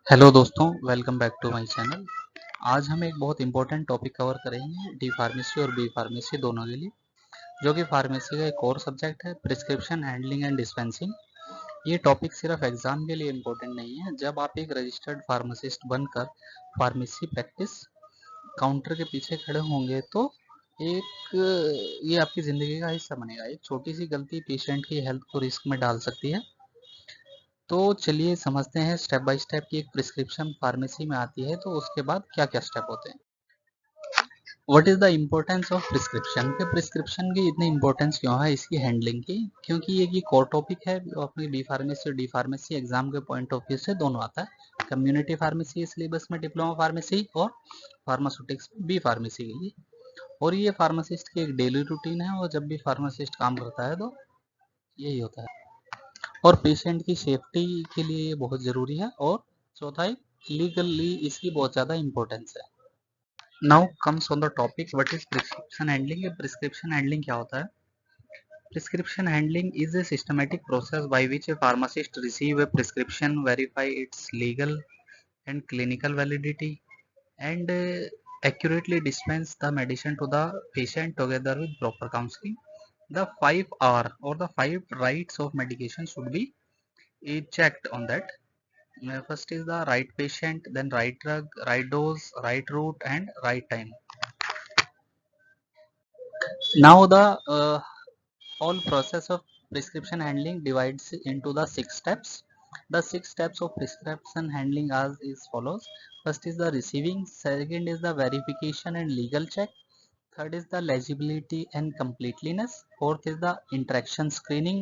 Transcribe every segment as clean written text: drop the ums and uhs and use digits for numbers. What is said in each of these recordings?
Hello दोस्तों, welcome back to my channel. आज हम एक बहुत इंपॉर्टेंट टॉपिक कवर करेंगे डी फार्मेसी और बी फार्मेसी दोनों के लिए, जो कि फार्मेसी का एक कोर सब्जेक्ट है, प्रिस्क्रिप्शन हैंडलिंग एंड डिस्पेंसिंग। ये टॉपिक सिर्फ एग्जाम के लिए इम्पोर्टेंट नहीं है। जब आप एक रजिस्टर्ड फार्मासिस्ट बनकर फार्मेसी प्रैक्टिस काउंटर के पीछे खड़े होंगे तो ये आपकी ज़िंदगी का हिस्सा बनेगा। एक छोटी सी गलती पेशेंट की हेल्थ को रिस्क में डाल सकती है। तो चलिए समझते हैं स्टेप बाय स्टेप कि एक प्रिस्क्रिप्शन फार्मेसी में आती है तो उसके बाद क्या क्या स्टेप होते हैं। What is the importance of prescription? के प्रिस्क्रिप्शन की इतनी इंपॉर्टेंस क्यों है इसकी हैंडलिंग की? क्योंकि ये कोर टॉपिक है जो अपनी बी फार्मेसी और डी फार्मेसी एग्जाम के पॉइंट ऑफ व्यू से दोनों आता है। कम्युनिटी फार्मेसी सिलेबस में डिप्लोमा फार्मेसी और फार्मास्यूटिक्स बी फार्मेसी के लिए। और ये फार्मासिस्ट की एक डेली रूटीन है और जब भी फार्मासिस्ट काम करता है तो यही होता है। और पेशेंट की सेफ्टी के लिए ये बहुत ज़रूरी है। और चौथा है लीगली इसकी बहुत ज़्यादा इंपॉर्टेंस है। Now comes on the topic what is prescription handling. ये प्रिस्क्रिप्शन हैंडलिंग क्या होता है? Prescription handling is a systematic process by which a pharmacist receive a prescription, verify its legal and clinical validity, and accurately dispense the medicine to the patient together with proper counseling. The 5R or the 5 rights of medication should be checked on that. First is the right patient, then right drug, right dose, right route, and right time. Now the whole process of prescription handling divides into the 6 steps. The 6 steps of prescription handling as is follows. First is the receiving, second is the verification and legal check, third is the legibility and completeness, fourth is the interaction screening,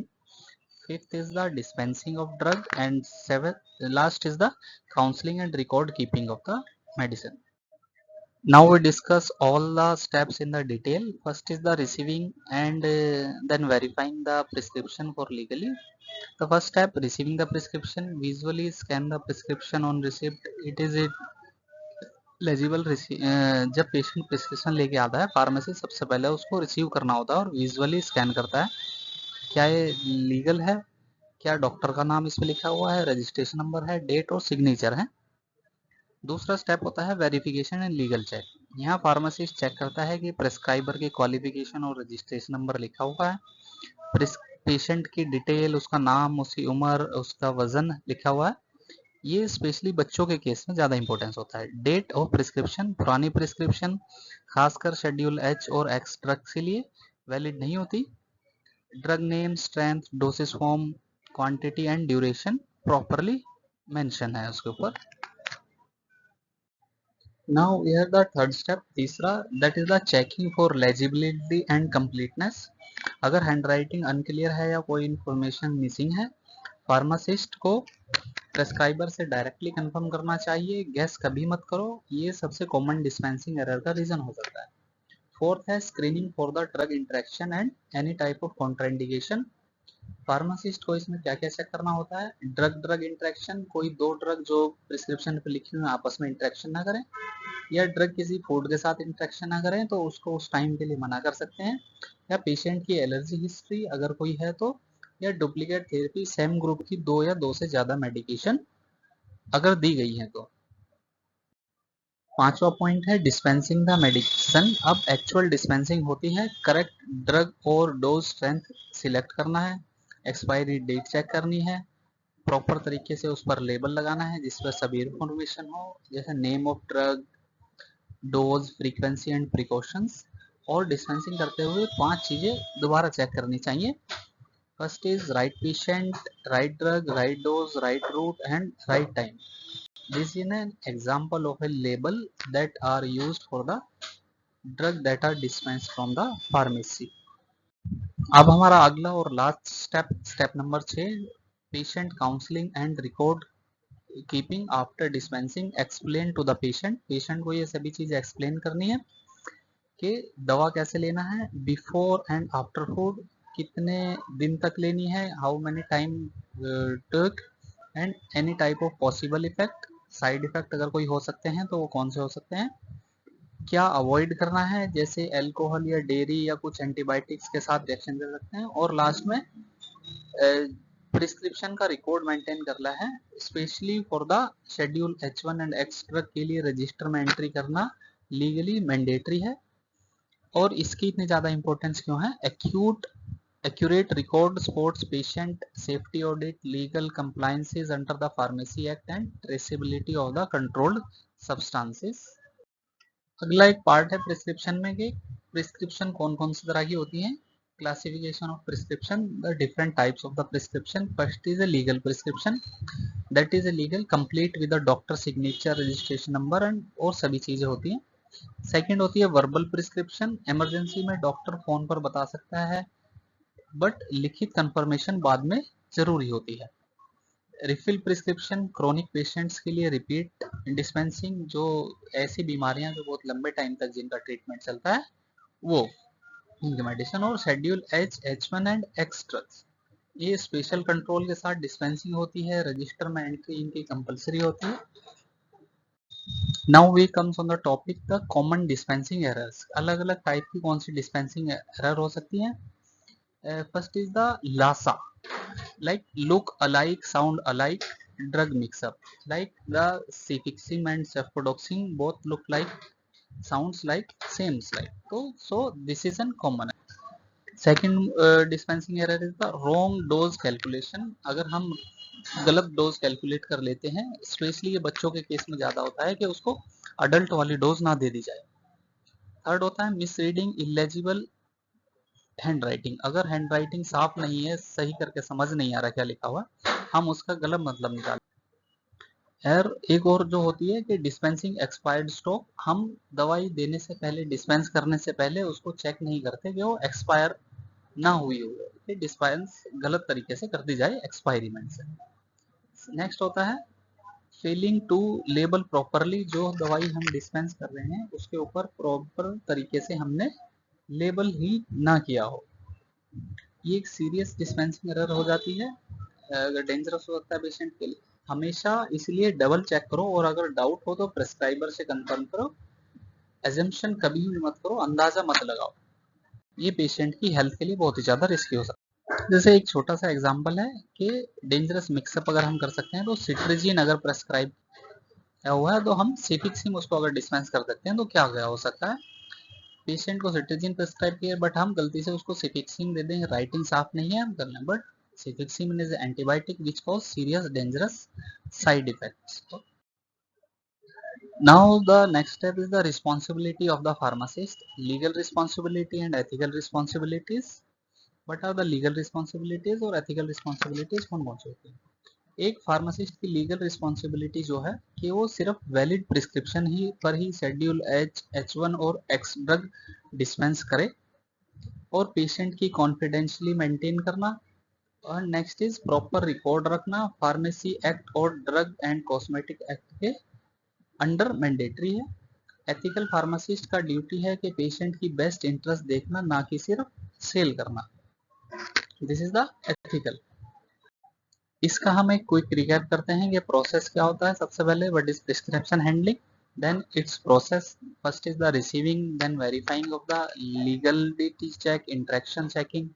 fifth is the dispensing of drug, and seventh last is the counseling and record keeping of the medicine. Now we discuss all the steps in the detail. First is the receiving and then verifying the prescription for legally. The first step, receiving the prescription. Visually scan the prescription on receipt. It is it legible. जब patient prescription लेके आता है pharmacy, सबसे पहले उसको receive करना होता है और विजुअली स्कैन करता है क्या ये लीगल है, क्या डॉक्टर का नाम इसमें लिखा हुआ है, रजिस्ट्रेशन नंबर है, डेट और सिग्नेचर है। दूसरा स्टेप होता है वेरिफिकेशन एंड लीगल चेक। यहाँ फार्मासिस्ट चेक करता है कि प्रेस्क्राइबर की क्वालिफिकेशन और रजिस्ट्रेशन नंबर लिखा हुआ है, पेशेंट की डिटेल, उसका नाम, उसकी उम्र, उसका वजन लिखा हुआ है। ये स्पेशली बच्चों के केस में ज़्यादा इंपॉर्टेंस होता है। डेट ऑफ प्रिस्क्रिप्शन, पुरानी प्रिस्क्रिप्शन खासकर शेड्यूल एच और एक्स ड्रग के लिए वैलिड नहीं होती। Drug name, strength, doses form, quantity and duration properly mention है उसके ऊपर। Now here the third step, तीसरा, that is the checking for legibility and completeness. अगर हैंडराइटिंग अनक्लियर है या कोई इंफॉर्मेशन मिसिंग है, फार्मासिस्ट को प्रेस्क्राइबर से डायरेक्टली कंफर्म करना चाहिए। गैस कभी मत करो, ये सबसे कॉमन डिस्पेंसिंग एरर का रीजन हो सकता है। फोर्थ है screening for the drug interaction and any type of contraindication. Pharmacist को इसमें क्या क्या चेक करना होता है? ड्रग ड्रग इंटरेक्शन, कोई दो ड्रग जो प्रिस्क्रिप्शन पे लिखी हुई आपस में इंटरेक्शन ना करें, या ड्रग किसी फूड के साथ इंटरेक्शन ना करें तो उसको उस टाइम के लिए मना कर सकते हैं। या पेशेंट की एलर्जी हिस्ट्री अगर कोई है तो, या डुप्लीकेट थेरेपी, सेम ग्रुप की दो या दो से ज्यादा मेडिकेशन अगर दी गई है तो। पांचवा पॉइंट है डिस्पेंसिंग द मेडिसिन। अब एक्चुअल डिस्पेंसिंग होती है, करेक्ट ड्रग और डोज स्ट्रेंथ सिलेक्ट करना है, एक्सपायरी डेट चेक करनी है, प्रॉपर तरीके से उस पर लेबल लगाना है जिस पर सभी इंफॉर्मेशन हो, जैसे name of drug, dose, frequency and precautions. और डिस्पेंसिंग करते हुए 5 चीजें दोबारा चेक करनी चाहिए। First is right patient, right drug, right dose, right route and right time. This is an example of a label that are used for the drug that are dispensed from the pharmacy. अब हमारा अगला और last step, step number 6, patient counselling and record keeping after dispensing. Explain to the patient, patient को ये सभी चीजें explain करनी है कि दवा कैसे लेना है, बिफोर एंड आफ्टर फूड कितने दिन तक लेनी है, हाउ मेनी टाइम टक, and any type of possible effect, side effect अगर कोई हो सकते हैं तो वो कौन से हो सकते हैं, क्या अवॉइड करना है जैसे अल्कोहल या डेयरी या कुछ एंटीबायोटिक्स के साथ रिएक्शन कर सकते हैं। और लास्ट में प्रिस्क्रिप्शन का रिकॉर्ड मेंटेन करना है, specially for the schedule H1 and X drug के लिए रजिस्टर में एंट्री करना लीगली मैंडेटरी है। और इसकी इतनी ज़्यादा इंपॉर्टेंस क्यों है? Accurate record sports patient safety audit legal compliances under the pharmacy act and traceability of the controlled substances. अगला एक पार्ट है प्रिस्क्रिप्शन में कि प्रिस्क्रिप्शन कौन कौन सी तरह की होती हैं। Classification of prescription, the different types of the prescription. First is a legal prescription, that is a legal complete with the doctor signature registration number and और सभी चीजें होती हैं। सेकंड होती है वर्बल प्रिस्क्रिप्शन, इमरजेंसी में डॉक्टर फोन पर बता सकता है बट लिखित कंफर्मेशन बाद में जरूरी होती है। रिफिल प्रिस्क्रिप्शन, क्रोनिक पेशेंट्स के लिए रिपीट डिस्पेंसिंग, जो ऐसी बीमारियां जो बहुत लंबे टाइम तक जिनका ट्रीटमेंट चलता है वो मेडिसिन। और schedule H1 and X drugs, ये स्पेशल कंट्रोल के साथ डिस्पेंसिंग होती है, रजिस्टर में एंट्री इनकी कंपलसरी होती है। Now we comes on the topic the common dispensing errors. अलग अलग टाइप की कौन सी डिस्पेंसिंग एरर हो सकती है? First is the LASA, like look alike, sound alike, drug mix up, like the cefixime and cefpodoxime both look like, sounds like, seems like, so this is an common. Second dispensing error is the wrong dose calculation, अगर हम गलत dose calculate कर लेते हैं, specially ये बच्चों के case में ज्यादा होता है कि उसको अडल्ट वाली डोज ना दे दी जाए। थर्ड होता है miss reading, illegible hand writing, अगर हैंड राइटिंग साफ नहीं है, सही करके समझ नहीं आ रहा क्या लिखा हुआ, हम उसका गलत मतलब निकाल। एक और जो होती है कि डिस्पेंसिंग एक्सपायर्ड स्टॉक, हम दवाई देने से पहले, डिस्पेंस करने से पहले उसको चेक नहीं करते कि वो एक्सपायर ना हुई हो, डिस्पेंस गलत तरीके से कर दी जाए एक्सपायरीमेंट से। नेक्स्ट होता है फेलिंग टू लेबल प्रॉपरली, जो दवाई हम डिस्पेंस कर रहे हैं उसके ऊपर प्रॉपर तरीके से हमने लेबल ही ना किया हो, ये एक सीरियस डिस्पेंसिंग एरर हो जाती है, अगर डेंजरस हो सकता है पेशेंट के लिए। हमेशा इसलिए डबल चेक करो, और अगर डाउट हो तो प्रेस्क्राइबर से कंफर्म करो, एजम्पशन कभी भी मत करो, अंदाजा मत लगाओ, ये पेशेंट की हेल्थ के लिए बहुत ही ज्यादा रिस्की हो सकता है। जैसे एक छोटा सा एग्जांपल है कि डेंजरस मिक्सअप अगर हम कर सकते हैं तो सिट्रिजिन अगर प्रेस्क्राइब हुआ है तो हम सिफिक्सिम उसको अगर डिस्पेंस कर सकते हैं तो क्या हो सकता है, पेशेंट को सिट्रिजिन प्रेस्क्राइब किया बट हम गलती से उसको सिफिक्सिम दे देंगे, राइटिंग साफ नहीं है हम कर लें, but cefixime is antibiotic which cause serious dangerous side effects. Now the next step is the responsibility of the pharmacist, legal responsibility and ethical responsibilities. What are the legal responsibilities और ethical responsibilities कौन कौन सी होती है? एक pharmacist की legal responsibility जो है कि वो सिर्फ वैलिड प्रिस्क्रिप्शन ही पर ही शेड्यूल H1 और X ड्रग डिस्पेंस करे और पेशेंट की कॉन्फिडेंशियली मेंटेन करना, और नेक्स्ट इज प्रॉपर रिकॉर्ड रखना फार्मेसी एक्ट और ड्रग एंड कॉस्मेटिक एक्ट के अंडर मैंडेटरी है। एथिकल फार्मासिस्ट का ड्यूटी है कि पेशेंट की बेस्ट इंटरेस्ट देखना, ना कि सिर्फ सेल करना, दिस इज द एथिकल। इसका हम एक क्विक रिकैप करते हैं कि प्रोसेस क्या होता है। सबसे पहले what is prescription handling, then its process, first is the receiving, then verifying of the legality check, interaction checking,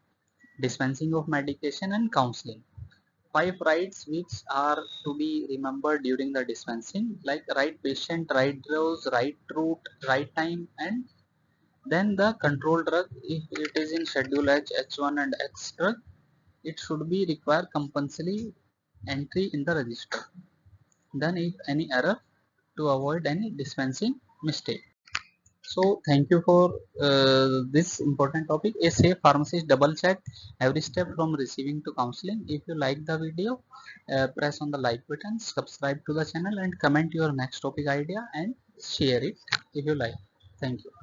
dispensing of medication and counseling. 5 rights which are to be remembered during the dispensing, like right patient, right dose, right route, right time, and then the control drug, if it is in schedule H, H1 and X drug, it should be require compulsory entry in the register. Then if any error, to avoid any dispensing mistake. So thank you for this important topic. A safe pharmacist double check every step from receiving to counseling. If you like the video, press on the like button, subscribe to the channel and comment your next topic idea and share it if you like. Thank you.